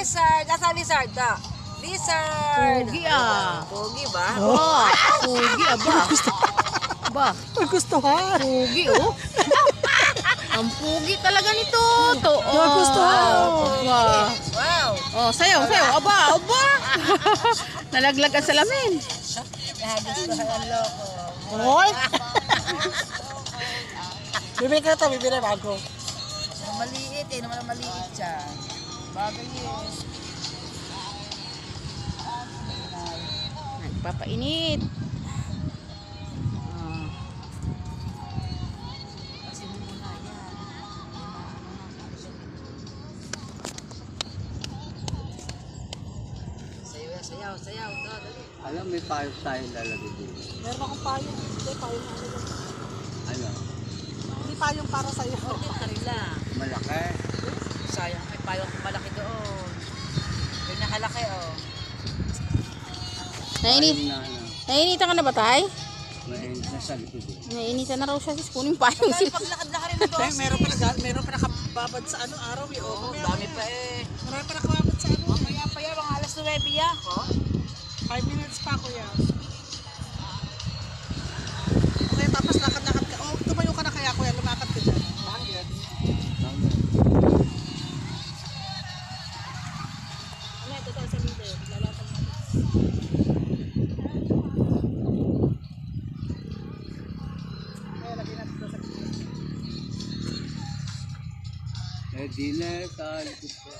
Lizard. Nasa lizard ka? Lizard. Pugi ah. Pugi ba? Oh, pugi aba. Ba, Nagustuhan. pugi oh. Ang pugi talaga nito. To. Nagustuhan. Aba. Wow. Oh, sayaw, sayaw. Aba, aba. Nalaglag ang salamin. Nagustuhan ang loko. Hoy! Bibili ka na ito, bibili bago. Maliit eh, naman maliit siya. Bagay yun. Nagpapainit. Kasi muna yan. Sayaw, sayaw, sayaw. Dali. Alam, may payo tayo lalagay dito. Meron akong payong. Hindi, payong ano lang. Ano? Hindi payong para sa'yo. Order ka rin lang. Malaki. Sayang, may payong malaki doon. Yung nakalaki oh. Nainit. Payo na ano. Nainitan ka na ba, tay? May nasa likod eh. Nainitan na raw siya. Sis, kunin payong Dahil sila. paglakad-lakad rin mo doon. Meron pa nakababad sa ano, araw eh. Oo, Oh, dami pa eh. Marami pa nakababad sa ano. Mamaya pa yan, mga alas 9 yan. Oh. 5 minutes pa kuya. Okay, tapos lakad-lakad ka. Oh, tumayo ka na kaya kuya, lumakad ka dyan. Bakit? Tama. Ano, ito tayo sa video. Lalakad natin. Ay, lagyan natin ito sa video. Eh, di na, talikod pa.